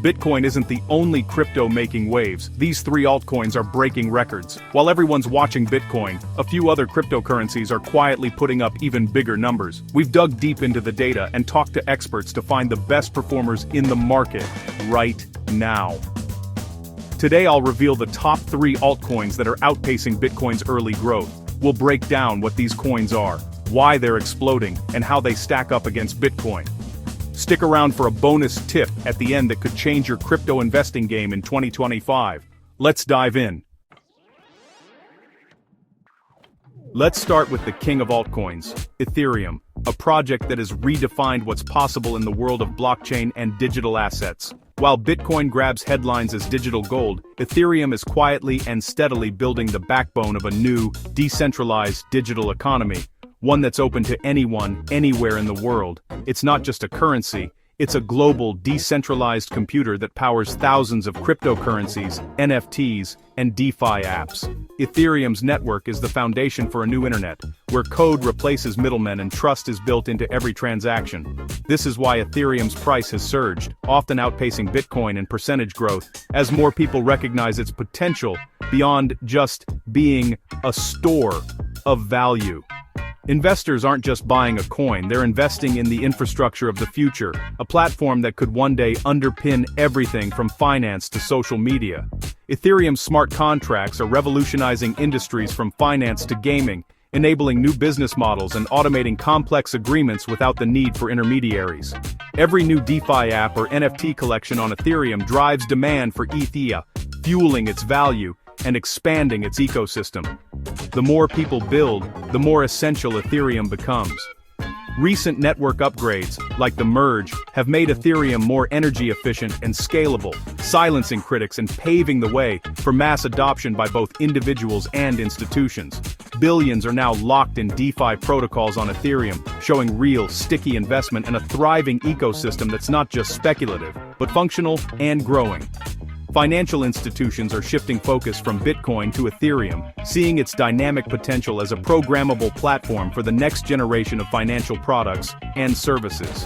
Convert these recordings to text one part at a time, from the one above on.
Bitcoin isn't the only crypto making waves. These three altcoins are breaking records. While everyone's watching Bitcoin, a few other cryptocurrencies are quietly putting up even bigger numbers. We've dug deep into the data and talked to experts to find the best performers in the market right now. Today I'll reveal the top 3 altcoins that are outpacing Bitcoin's early growth. We'll break down what these coins are, why they're exploding, and how they stack up against Bitcoin. Stick around for a bonus tip at the end that could change your crypto investing game in 2025. Let's dive in. Let's start with the king of altcoins, Ethereum, a project that has redefined what's possible in the world of blockchain and digital assets. While Bitcoin grabs headlines as digital gold, Ethereum is quietly and steadily building the backbone of a new, decentralized digital economy, one that's open to anyone, anywhere in the world. It's not just a currency, it's a global, decentralized computer that powers thousands of cryptocurrencies, NFTs, and DeFi apps. Ethereum's network is the foundation for a new internet, where code replaces middlemen and trust is built into every transaction. This is why Ethereum's price has surged, often outpacing Bitcoin in percentage growth, as more people recognize its potential beyond just being a store of value. Investors aren't just buying a coin, they're investing in the infrastructure of the future, a platform that could one day underpin everything from finance to social media. Ethereum's smart contracts are revolutionizing industries from finance to gaming, enabling new business models and automating complex agreements without the need for intermediaries. Every new DeFi app or NFT collection on Ethereum drives demand for ETH, fueling its value and expanding its ecosystem. The more people build, the more essential Ethereum becomes. Recent network upgrades, like the merge, have made Ethereum more energy efficient and scalable, silencing critics and paving the way for mass adoption by both individuals and institutions. Billions are now locked in DeFi protocols on Ethereum, showing real, sticky investment and a thriving ecosystem that's not just speculative, but functional and growing. Financial institutions are shifting focus from Bitcoin to Ethereum, seeing its dynamic potential as a programmable platform for the next generation of financial products and services.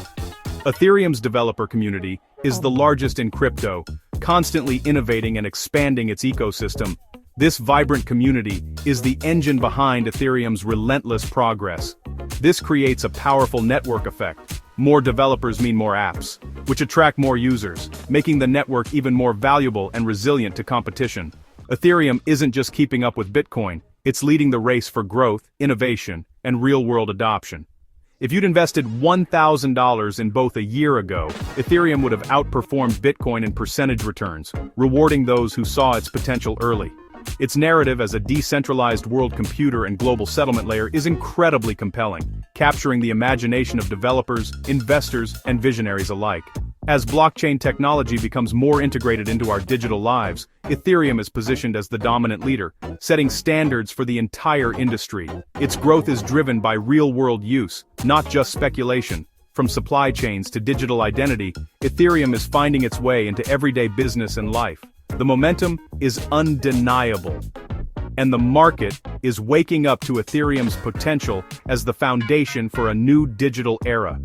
Ethereum's developer community is the largest in crypto, constantly innovating and expanding its ecosystem. This vibrant community is the engine behind Ethereum's relentless progress. This creates a powerful network effect. More developers mean more apps, which attract more users, making the network even more valuable and resilient to competition. Ethereum isn't just keeping up with Bitcoin, it's leading the race for growth, innovation, and real-world adoption. If you'd invested $1,000 in both a year ago, Ethereum would have outperformed Bitcoin in percentage returns, rewarding those who saw its potential early. Its narrative as a decentralized world computer and global settlement layer is incredibly compelling, capturing the imagination of developers, investors, and visionaries alike. As blockchain technology becomes more integrated into our digital lives, Ethereum is positioned as the dominant leader, setting standards for the entire industry. Its growth is driven by real-world use, not just speculation. From supply chains to digital identity, Ethereum is finding its way into everyday business and life. The momentum is undeniable, and the market is waking up to Ethereum's potential as the foundation for a new digital era.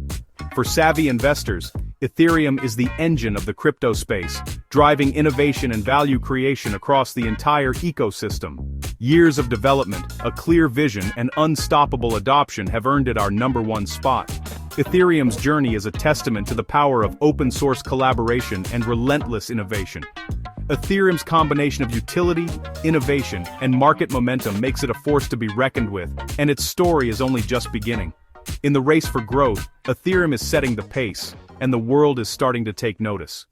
For savvy investors, Ethereum is the engine of the crypto space, driving innovation and value creation across the entire ecosystem. Years of development, a clear vision, and unstoppable adoption have earned it our #1 spot. Ethereum's journey is a testament to the power of open-source collaboration and relentless innovation. Ethereum's combination of utility, innovation, and market momentum makes it a force to be reckoned with, and its story is only just beginning. In the race for growth, Ethereum is setting the pace, and the world is starting to take notice.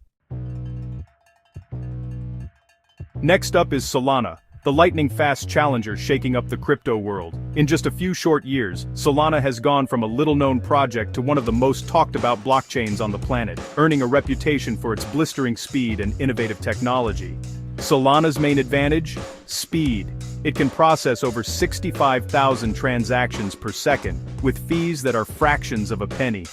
Next up is Solana, the lightning-fast challenger shaking up the crypto world. In just a few short years, Solana has gone from a little-known project to one of the most talked-about blockchains on the planet, earning a reputation for its blistering speed and innovative technology. Solana's main advantage? Speed. It can process over 65,000 transactions per second, with fees that are fractions of a penny.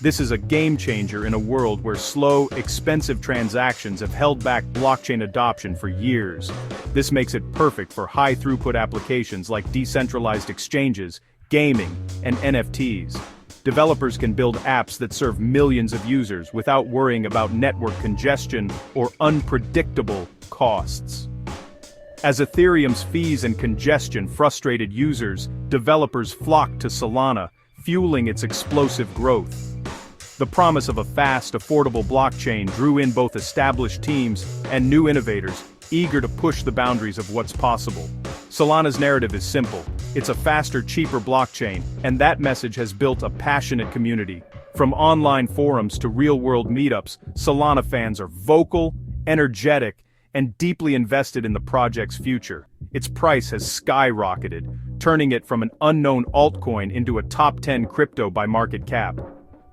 This is a game-changer in a world where slow, expensive transactions have held back blockchain adoption for years. This makes it perfect for high-throughput applications like decentralized exchanges, gaming, and NFTs. developers can build apps that serve millions of users without worrying about network congestion or unpredictable costs. As Ethereum's fees and congestion frustrated users, developers flocked to Solana, fueling its explosive growth. The promise of a fast, affordable blockchain drew in both established teams and new innovators, eager to push the boundaries of what's possible. Solana's narrative is simple. It's a faster, cheaper blockchain, and that message has built a passionate community. From online forums to real-world meetups, Solana fans are vocal, energetic, and deeply invested in the project's future. Its price has skyrocketed, turning it from an unknown altcoin into a top 10 crypto by market cap.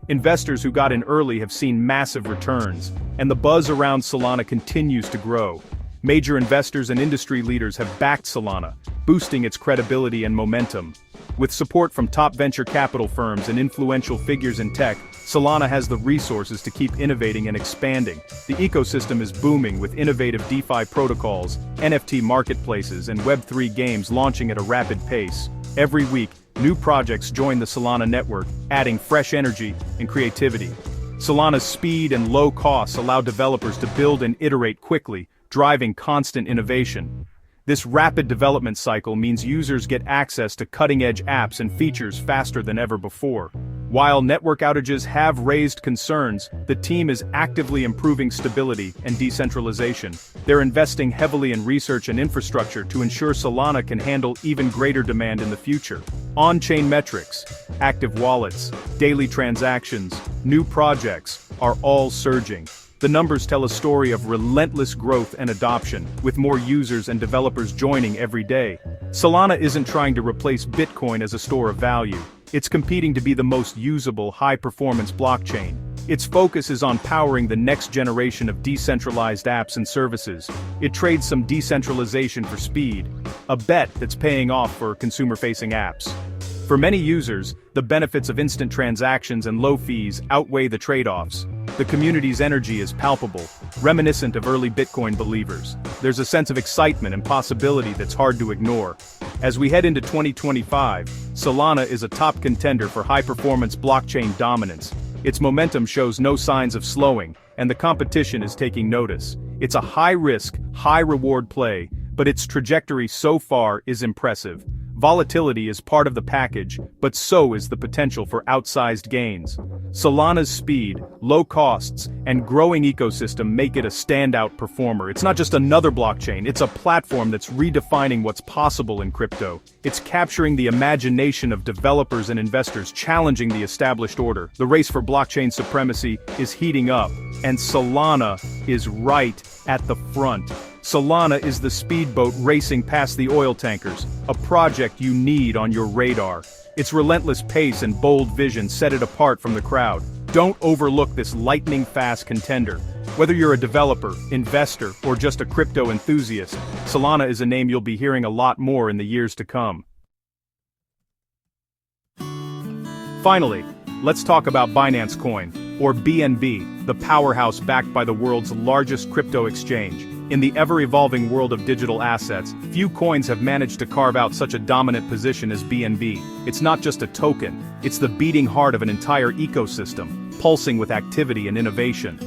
Investors who got in early have seen massive returns, and the buzz around Solana continues to grow. Major investors and industry leaders have backed Solana, boosting its credibility and momentum. With support from top venture capital firms and influential figures in tech, Solana has the resources to keep innovating and expanding. The ecosystem is booming with innovative DeFi protocols, NFT marketplaces, and Web3 games launching at a rapid pace. Every week, new projects join the Solana network, adding fresh energy and creativity. Solana's speed and low costs allow developers to build and iterate quickly, driving constant innovation. This rapid development cycle means users get access to cutting-edge apps and features faster than ever before. While network outages have raised concerns, the team is actively improving stability and decentralization. They're investing heavily in research and infrastructure to ensure Solana can handle even greater demand in the future. On-chain metrics, active wallets, daily transactions, new projects are all surging. The numbers tell a story of relentless growth and adoption, with more users and developers joining every day. Solana isn't trying to replace Bitcoin as a store of value. It's competing to be the most usable, high-performance blockchain. Its focus is on powering the next generation of decentralized apps and services. It trades some decentralization for speed, a bet that's paying off for consumer-facing apps. For many users, the benefits of instant transactions and low fees outweigh the trade-offs. The community's energy is palpable, reminiscent of early Bitcoin believers. There's a sense of excitement and possibility that's hard to ignore. As we head into 2025, Solana is a top contender for high-performance blockchain dominance. Its momentum shows no signs of slowing, and the competition is taking notice. It's a high-risk, high-reward play, but its trajectory so far is impressive. Volatility is part of the package, but so is the potential for outsized gains. Solana's speed, low costs, and growing ecosystem make it a standout performer. It's not just another blockchain, it's a platform that's redefining what's possible in crypto. It's capturing the imagination of developers and investors, challenging the established order. The race for blockchain supremacy is heating up, and Solana is right at the front. Solana is the speedboat racing past the oil tankers, a project you need on your radar. Its relentless pace and bold vision set it apart from the crowd. Don't overlook this lightning-fast contender. Whether you're a developer, investor, or just a crypto enthusiast, Solana is a name you'll be hearing a lot more in the years to come. Finally, let's talk about Binance Coin, or BNB, the powerhouse backed by the world's largest crypto exchange. In the ever-evolving world of digital assets, few coins have managed to carve out such a dominant position as BNB. It's not just a token, it's the beating heart of an entire ecosystem, pulsing with activity and innovation.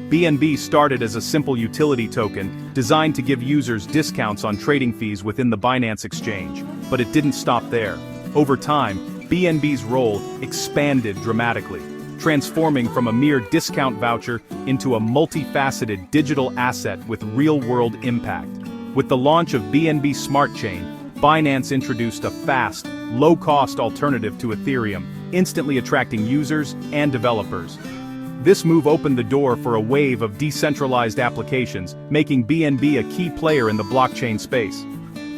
BNB started as a simple utility token, designed to give users discounts on trading fees within the Binance exchange. But it didn't stop there. Over time, BNB's role expanded dramatically, transforming from a mere discount voucher into a multifaceted digital asset with real-world impact. With the launch of BNB Smart Chain, Binance introduced a fast, low-cost alternative to Ethereum, instantly attracting users and developers. This move opened the door for a wave of decentralized applications, making BNB a key player in the blockchain space.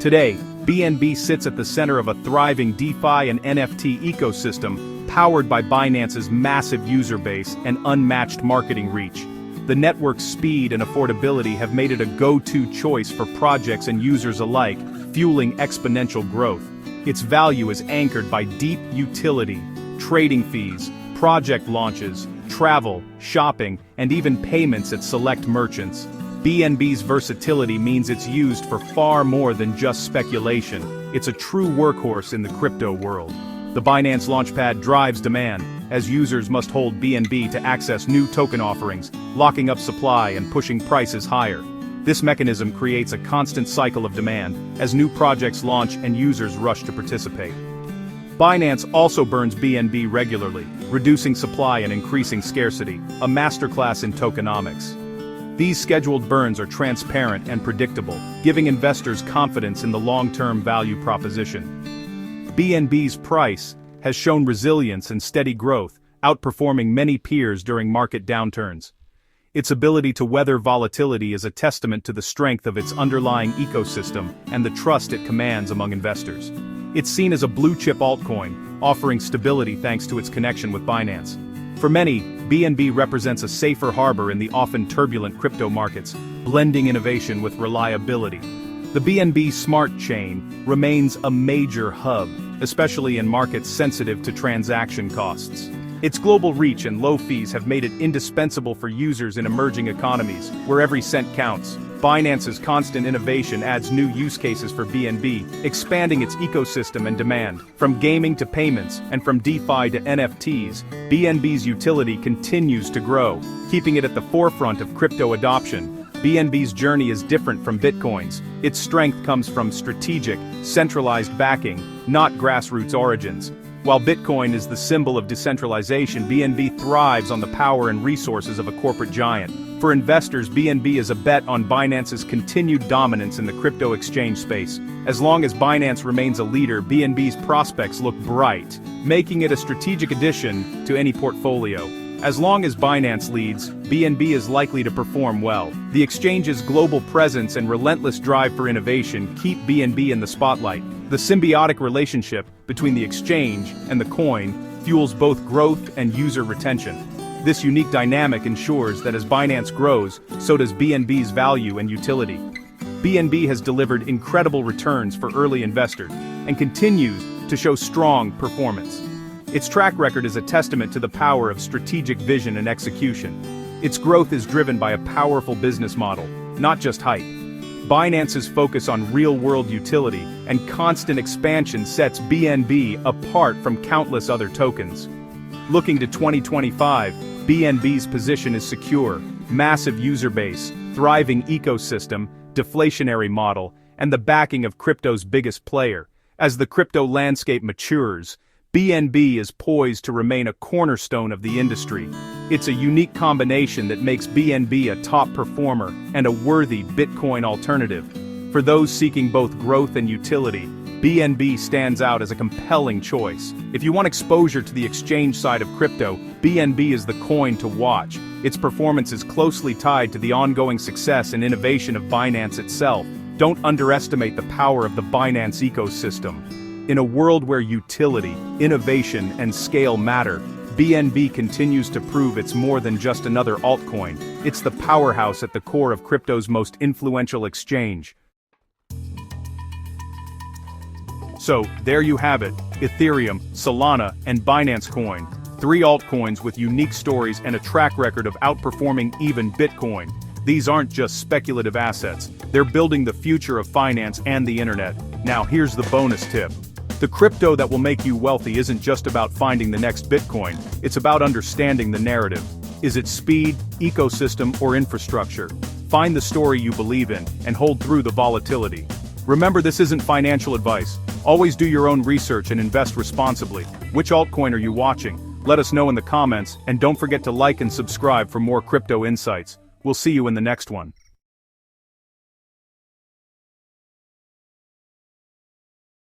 Today, BNB sits at the center of a thriving DeFi and NFT ecosystem, powered by Binance's massive user base and unmatched marketing reach. The network's speed and affordability have made it a go-to choice for projects and users alike, fueling exponential growth. Its value is anchored by deep utility, trading fees, project launches, travel, shopping, and even payments at select merchants. BNB's versatility means it's used for far more than just speculation. It's a true workhorse in the crypto world. The Binance Launchpad drives demand, as users must hold BNB to access new token offerings, locking up supply and pushing prices higher. This mechanism creates a constant cycle of demand, as new projects launch and users rush to participate. Binance also burns BNB regularly, reducing supply and increasing scarcity, a masterclass in tokenomics. These scheduled burns are transparent and predictable, giving investors confidence in the long-term value proposition. BNB's price has shown resilience and steady growth, outperforming many peers during market downturns. Its ability to weather volatility is a testament to the strength of its underlying ecosystem and the trust it commands among investors. It's seen as a blue-chip altcoin, offering stability thanks to its connection with Binance. For many, BNB represents a safer harbor in the often turbulent crypto markets, blending innovation with reliability. The BNB Smart Chain remains a major hub, especially in markets sensitive to transaction costs. Its global reach and low fees have made it indispensable for users in emerging economies, where every cent counts. Binance's constant innovation adds new use cases for BNB, expanding its ecosystem and demand. From gaming to payments, and from DeFi to NFTs, BNB's utility continues to grow, keeping it at the forefront of crypto adoption. BNB's journey is different from Bitcoin's. Its strength comes from strategic, centralized backing, not grassroots origins. While Bitcoin is the symbol of decentralization, BNB thrives on the power and resources of a corporate giant. For investors, BNB is a bet on Binance's continued dominance in the crypto exchange space. As long as Binance remains a leader, BNB's prospects look bright, making it a strategic addition to any portfolio. As long as Binance leads, BNB is likely to perform well. The exchange's global presence and relentless drive for innovation keep BNB in the spotlight. The symbiotic relationship between the exchange and the coin fuels both growth and user retention. This unique dynamic ensures that as Binance grows, so does BNB's value and utility. BNB has delivered incredible returns for early investors and continues to show strong performance. Its track record is a testament to the power of strategic vision and execution. Its growth is driven by a powerful business model, not just hype. Binance's focus on real-world utility and constant expansion sets BNB apart from countless other tokens. Looking to 2025, BNB's position is secure: massive user base, thriving ecosystem, deflationary model, and the backing of crypto's biggest player. As the crypto landscape matures, BNB is poised to remain a cornerstone of the industry. It's a unique combination that makes BNB a top performer and a worthy Bitcoin alternative. For those seeking both growth and utility, BNB stands out as a compelling choice. If you want exposure to the exchange side of crypto, BNB is the coin to watch. Its performance is closely tied to the ongoing success and innovation of Binance itself. Don't underestimate the power of the Binance ecosystem. In a world where utility, innovation, and scale matter, BNB continues to prove it's more than just another altcoin. It's the powerhouse at the core of crypto's most influential exchange. So, there you have it: Ethereum, Solana, and Binance Coin. 3 altcoins with unique stories and a track record of outperforming even Bitcoin. These aren't just speculative assets. They're building the future of finance and the internet. Now here's the bonus tip. The crypto that will make you wealthy isn't just about finding the next Bitcoin, it's about understanding the narrative. Is it speed, ecosystem, or infrastructure? Find the story you believe in, and hold through the volatility. Remember, this isn't financial advice. Always do your own research and invest responsibly. Which altcoin are you watching? Let us know in the comments, and don't forget to like and subscribe for more crypto insights. We'll see you in the next one.